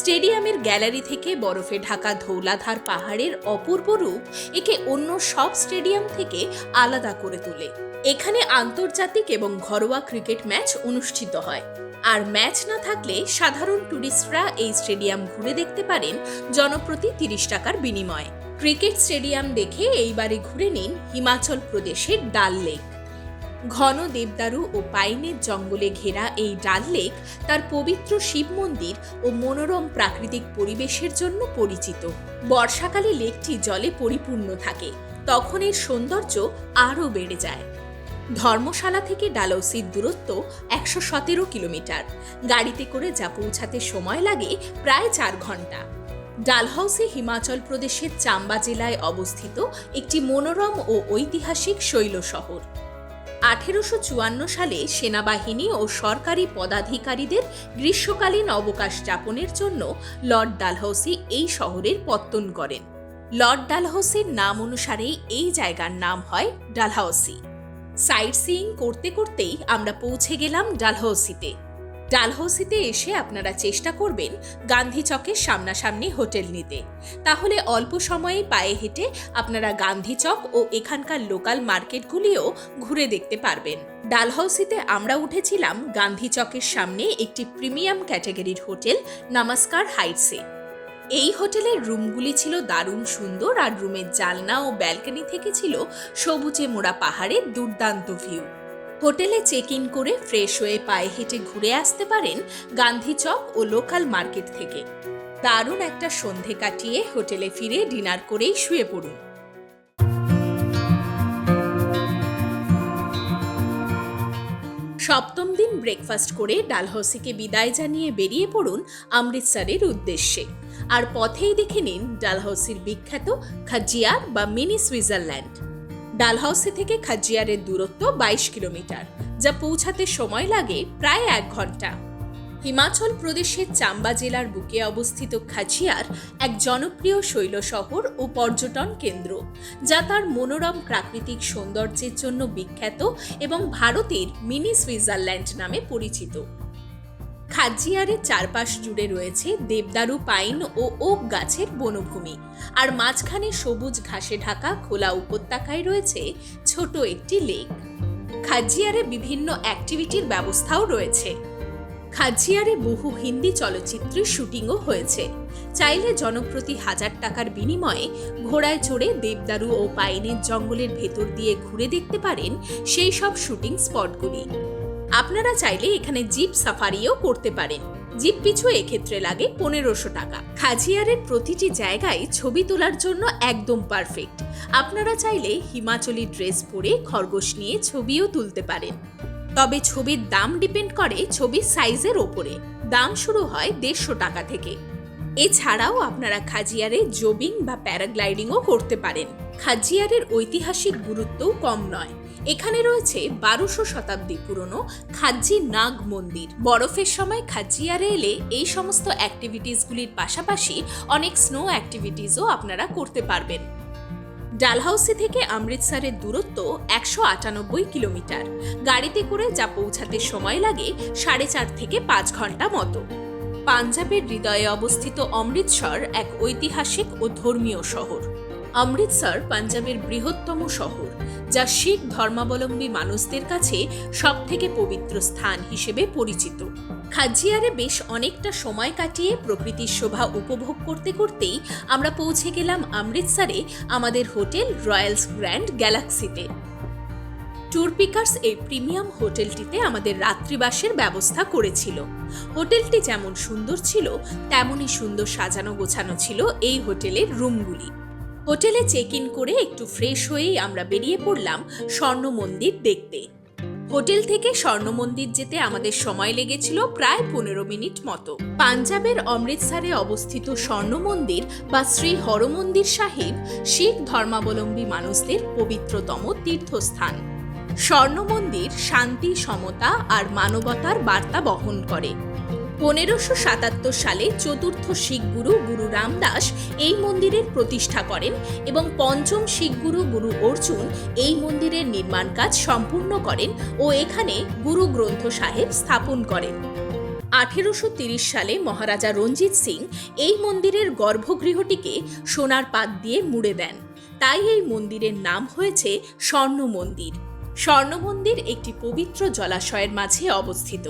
স্টেডিয়ামের গ্যালারি থেকে বরফে ঢাকা ধৌলাধার পাহাড়ের অপূর্ব রূপ একে অন্য সব স্টেডিয়াম থেকে আলাদা করে তোলে। এখানে আন্তর্জাতিক এবং ঘরোয়া ক্রিকেট ম্যাচ অনুষ্ঠিত হয়, আর ম্যাচ না থাকলে সাধারণ টুরিস্টরা এই স্টেডিয়াম ঘুরে দেখতে পারেন জনপ্রতি 30 টাকার বিনিময়ে। ক্রিকেট স্টেডিয়াম দেখে এইবারে ঘুরে নিন হিমাচল প্রদেশের ডাল লেক। ঘন দেবদারু ও পাইনের জঙ্গলে ঘেরা এই ডাল লেক তার পবিত্র শিব মন্দির ও মনোরম প্রাকৃতিক পরিবেশের জন্য পরিচিত। বর্ষাকালে লেকটি জলে পরিপূর্ণ থাকে, তখন এর সৌন্দর্য আরও বেড়ে যায়। ধর্মশালা থেকে ডালহৌসির দূরত্ব 117 কিলোমিটার। গাড়িতে করে যা পৌঁছাতে সময় লাগে প্রায় 4 ঘন্টা। ডালহৌসি হিমাচল প্রদেশের চাম্বা জেলায় অবস্থিত একটি মনোরম ও ঐতিহাসিক শৈল শহর। 1854 সালে সেনাবাহিনী ও সরকারি পদাধিকারীদের গ্রীষ্মকালীন অবকাশ যাপনের জন্য লর্ড ডালহৌসি এই শহরের পত্তন করেন। লর্ড ডালহৌসির নাম অনুসারেই এই জায়গার নাম হয় ডালহৌসি। সাইট সিইং করতে করতেই আমরা পৌঁছে গেলাম ডালহৌসিতে। ডালহৌসিতে এসে আপনারা চেষ্টা করবেন গান্ধী চকের সামনাসামনি হোটেল নিতে, তাহলে অল্প সময়ে পায়ে হেঁটে আপনারা গান্ধী চক ও এখানকার লোকাল মার্কেটগুলিও ঘুরে দেখতে পারবেন। ডালহৌসিতে আমরা উঠেছিলাম গান্ধী চকের সামনে একটি প্রিমিয়াম ক্যাটাগরির হোটেল নমস্কার হাইটসে। এই হোটেলের রুমগুলি ছিল দারুণ সুন্দর, আর রুমের জানলা ও ব্যালকনি থেকে ছিল সবুজে মোড়া পাহাড়ের দুর্দান্ত ভিউ। হোটেলে চেক ইন করে ফ্রেশ হয়ে পায়ে হেঁটে ঘুরে আসতে পারেন গান্ধী চক ও লোকাল মার্কেট থেকে। দারুণ একটা সন্ধে কাটিয়ে হোটেলে ফিরে ডিনার করেই শুয়ে পড়ুন। সপ্তম দিন ব্রেকফাস্ট করে ডালহৌসিকে বিদায় জানিয়ে বেরিয়ে পড়ুন অমৃতসরের উদ্দেশ্যে। আর পথেই দেখে নিন ডালহৌসির বিখ্যাত খাজিয়ার বা মিনি সুইজারল্যান্ড। ডালহৌসি থেকে খাজিয়ারের দূরত্ব 22 কিলোমিটার, যা পৌঁছাতে সময় লাগে প্রায় 1 ঘন্টা। হিমাচল প্রদেশের চাম্বা জেলার বুকে অবস্থিত খাজিয়ার এক জনপ্রিয় শৈল শহর ও পর্যটন কেন্দ্র, যা তার মনোরম প্রাকৃতিক সৌন্দর্যের জন্য বিখ্যাত এবং ভারতের মিনি সুইজারল্যান্ড নামে পরিচিত। খাজিয়ারের চারপাশ জুড়ে রয়েছে দেবদারু, পাইন ও ওক গাছের বনভূমি, আর মাঝখানে সবুজ ঘাসে ঢাকা খোলা উপত্যকায় রয়েছে ছোট একটি লেক। খাজিয়ারে বিভিন্ন অ্যাক্টিভিটির ব্যবস্থাও রয়েছে। খাজিয়ারে বহু হিন্দি চলচ্চিত্রের শুটিংও হয়েছে। চাইলে জনপ্রতি 1000 টাকার বিনিময়ে ঘোড়ায় চড়ে দেবদারু ও পাইনের জঙ্গলের ভেতর দিয়ে ঘুরে দেখতে পারেন সেই সব শুটিং স্পটগুলি। আপনারা চাইলে এখানে জিপ সাফারিও করতে পারেন। জিপ পিছু এক্ষেত্রে লাগে 1500 টাকা। খাজিয়ারের প্রতিটি জায়গায় ছবি তোলার জন্য একদম পারফেক্ট। আপনারা চাইলে হিমাচলি ড্রেস পরে খরগোশ নিয়ে ছবিও তুলতে পারেন। তবে ছবির দাম ডিপেন্ড করে ছবির সাইজের ওপরে। দাম শুরু হয় 150 টাকা থেকে। এছাড়াও আপনারা খাজিয়ারে জবিং বা প্যারাগ্লাইডিংও করতে পারেন। খাজিয়ারের ঐতিহাসিক গুরুত্বও কম নয়। এখানে রয়েছে 1200 শতাব্দী পুরনো খাজ্জি নাগ মন্দির। বরফের সময় খাজিয়ারে এলে এই সমস্ত অ্যাক্টিভিটিসগুলির পাশাপাশি অনেক স্নো অ্যাক্টিভিটিসও আপনারা করতে পারবেন। ডালহাউসি থেকে অমৃতসরের দূরত্ব 198 কিলোমিটার। গাড়িতে করে যা পৌঁছাতে সময় লাগে 4.5 থেকে 5 ঘন্টা মতো। পাঞ্জাবের হৃদয়ে অবস্থিত অমৃতসর এক ঐতিহাসিক ও ধর্মীয় শহর। অমৃতসর পাঞ্জাবের বৃহত্তম শহর, যা শিখ ধর্মাবলম্বী মানুষদের কাছে সবথেকে পবিত্র স্থান হিসেবে পরিচিত। খাজিয়ারে বেশ অনেকটা সময় কাটিয়ে প্রকৃতির শোভা উপভোগ করতে করতেই আমরা পৌঁছে গেলাম অমৃতসরে আমাদের হোটেল রয়্যালস গ্র্যান্ড গ্যালাক্সিতে। ট্যুর পিকার্স এই প্রিমিয়াম হোটেলটিতে আমাদের রাত্রিবাসের ব্যবস্থা করেছিল। হোটেলটি যেমন সুন্দর ছিল তেমনই সুন্দর সাজানো গোছানো ছিল এই হোটেলের রুমগুলি। হোটেলে চেক ইন করে একটু ফ্রেশ হয়েই আমরা বেরিয়ে পড়লাম স্বর্ণ মন্দির দেখতে। হোটেল থেকে স্বর্ণ মন্দির যেতে আমাদের সময় লেগেছিল প্রায় 15 মিনিট মতো। পাঞ্জাবের অমৃতসরে অবস্থিত স্বর্ণ মন্দির বা শ্রী হরমন্দির সাহিব শিখ ধর্মাবলম্বী মানুষদের পবিত্রতম তীর্থস্থান। স্বর্ণ মন্দির শান্তি, সমতা আর মানবতার বার্তা বহন করে। 1577 সালে চতুর্থ শিখ গুরু গুরু রামদাস এই মন্দিরের প্রতিষ্ঠা করেন এবং পঞ্চম শিখ গুরু গুরু অর্জুন এই মন্দিরের নির্মাণ কাজ সম্পূর্ণ করেন ও এখানে গুরু গ্রন্থ সাহেব স্থাপন করেন। 1830 সালে মহারাজা রঞ্জিত সিং এই মন্দিরের গর্ভগৃহটিকে সোনার পাত দিয়ে মুড়ে দেন, তাই এই মন্দিরের নাম হয়েছে স্বর্ণ মন্দির। স্বর্ণ মন্দির একটি পবিত্র জলাশয়ের মাঝে অবস্থিত,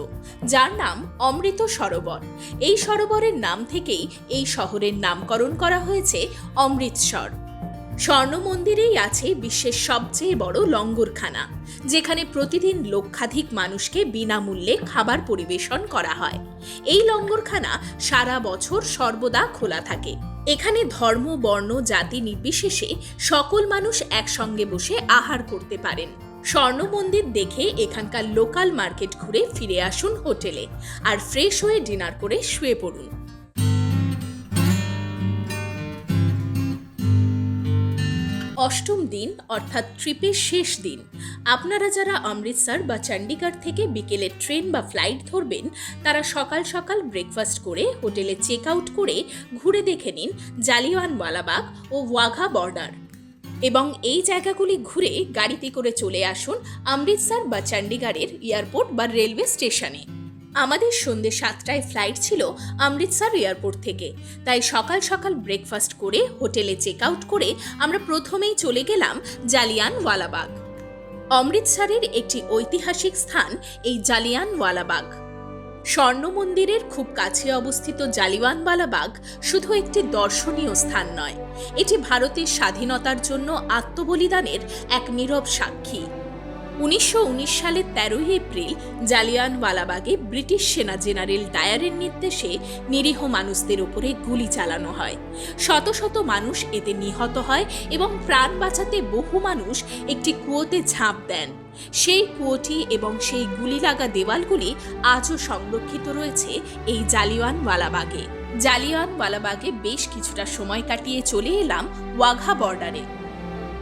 যার নাম অমৃত সরোবর। এই সরোবরের নাম থেকেই এই শহরের নামকরণ করা হয়েছে অমৃতসর। স্বর্ণ মন্দিরেই আছে বিশ্বের সবচেয়ে বড় লঙ্গরখানা, যেখানে প্রতিদিন লক্ষাধিক মানুষকে বিনামূল্যে খাবার পরিবেশন করা হয়। এই লঙ্গরখানা সারা বছর সর্বদা খোলা থাকে। এখানে ধর্ম, বর্ণ, জাতি নির্বিশেষে সকল মানুষ একসঙ্গে বসে আহার করতে পারেন। স্বর্ণ মন্দির দেখে এখানকার লোকাল মার্কেট ঘুরে ফিরে আসুন হোটেলে, আর ফ্রেশ হয়ে ডিনার করে শুয়ে পড়ুন। অষ্টম দিন অর্থাৎ ট্রিপের শেষ দিন। আপনারা যারা অমৃতসর বা চণ্ডীগড় থেকে বিকেলের ট্রেন বা ফ্লাইট ধরবেন, তারা সকাল সকাল ব্রেকফাস্ট করে হোটেলে চেক আউট করে ঘুরে দেখে নিন জালিয়ানওয়ালাবাগ ও ওয়াঘা বর্ডার, এবং এই জায়গাগুলি ঘুরে গাড়িতে করে চলে আসুন অমৃতসর বা চণ্ডীগড়ের এয়ারপোর্ট বা রেলওয়ে স্টেশনে। আমাদের সন্ধ্যে 7টায় ফ্লাইট ছিল অমৃতসর এয়ারপোর্ট থেকে, তাই সকাল সকাল ব্রেকফাস্ট করে হোটেলে চেক আউট করে আমরা প্রথমেই চলে গেলাম জালিয়ানওয়ালাবাগ। অমৃতসরের একটি ঐতিহাসিক স্থান এই জালিয়ানওয়ালাবাগ। স্বর্ণ মন্দিরের খুব কাছে অবস্থিত জালিয়ানওয়ালাবাগ শুধু একটি দর্শনীয় স্থান নয়, এটি ভারতের স্বাধীনতার জন্য আত্মবলিদানের এক নীরব সাক্ষী। 1919 সালের 13 এপ্রিল জালিয়ানওয়ালাবাগে ব্রিটিশ সেনা জেনারেল ডায়ারের নির্দেশে নিরীহ মানুষদের উপরে গুলি চালানো হয়। শত শত মানুষ এতে নিহত হয় এবং প্রাণ বাঁচাতে বহু মানুষ একটি কুয়োতে ঝাঁপ দেন। সেই কুয়োটি এবং সেই গুলি লাগা দেওয়ালগুলি আজও সংরক্ষিত রয়েছে এই জালিয়ানওয়ালাবাগে। জালিয়ানওয়ালাবাগে বেশ কিছুটা সময় কাটিয়ে চলে এলাম ওয়াঘা বর্ডারে।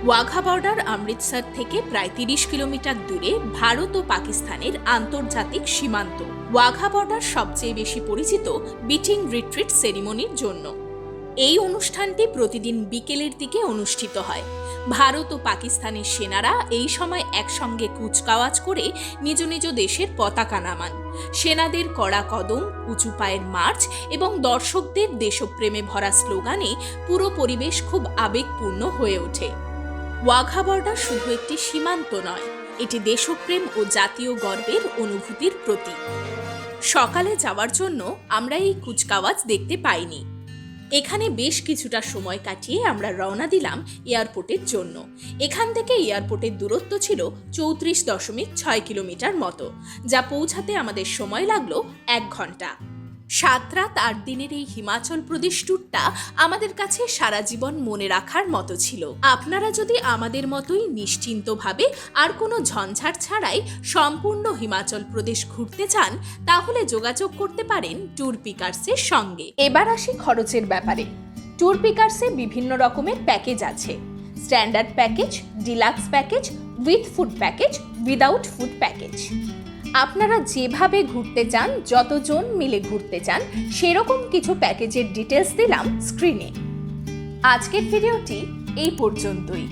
ওয়াঘা বর্ডার অমৃতসর থেকে প্রায় 30 কিলোমিটার দূরে ভারত ও পাকিস্তানের আন্তর্জাতিক সীমান্ত। ওয়াঘা বর্ডার সবচেয়ে বেশি পরিচিত বিটিং রিট্রিট সেরিমনির জন্য। এই অনুষ্ঠানটি প্রতিদিন বিকেলের দিকে অনুষ্ঠিত হয়। ভারত ও পাকিস্তানের সেনারা এই সময় একসঙ্গে কুচকাওয়াজ করে নিজ নিজ দেশের পতাকা নামান। সেনাদের কড়া কদম, উঁচু পায়ের মার্চ এবং দর্শকদের দেশপ্রেমে ভরা স্লোগানে পুরো পরিবেশ খুব আবেগপূর্ণ হয়ে ওঠে। ওয়াঘা বর্ডার শুধু একটি সীমান্ত নয়, এটি দেশপ্রেম ও জাতীয় গর্বের অনুভূতির প্রতীক। সকালে যাওয়ার জন্য আমরা এই কুচকাওয়াজ দেখতে পাইনি। এখানে বেশ কিছুটা সময় কাটিয়ে আমরা রওনা দিলাম এয়ারপোর্টের জন্য। এখান থেকে এয়ারপোর্টের দূরত্ব ছিল 34.6 কিলোমিটার মতো, যা পৌঁছাতে আমাদের সময় লাগলো 1 ঘন্টা। 7 রাত 8 দিনের এই হিমাচল প্রদেশ ট্যুরটা আমাদের কাছে সারা জীবন মনে রাখার মতো ছিল। আপনারা যদি আমাদের মতোই নিশ্চিন্তভাবে আর কোনো ঝঞ্ঝাট ছাড়াই সম্পূর্ণ হিমাচল প্রদেশ ঘুরতে চান, তাহলে যোগাযোগ করতে পারেন ট্যুর পিকার্সের সঙ্গে। এবার আসি খরচের ব্যাপারে। ট্যুর পিকার্সে বিভিন্ন রকমের প্যাকেজ আছে। Standard package, deluxe package, with food package, without food package. আপনারা যেভাবে ঘুরতে চান, যতজন মিলে ঘুরতে চান, সেরকম কিছু প্যাকেজের ডিটেলস দিলাম স্ক্রিনে। আজকের ভিডিওটি এই পর্যন্তই।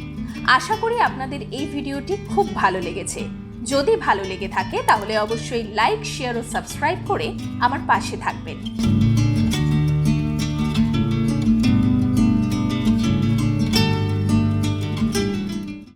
আশা করি আপনাদের এই ভিডিওটি খুব ভালো লেগেছে। যদি ভালো লেগে থাকে তাহলে অবশ্যই লাইক, শেয়ার ও সাবস্ক্রাইব করে আমার পাশে থাকবেন।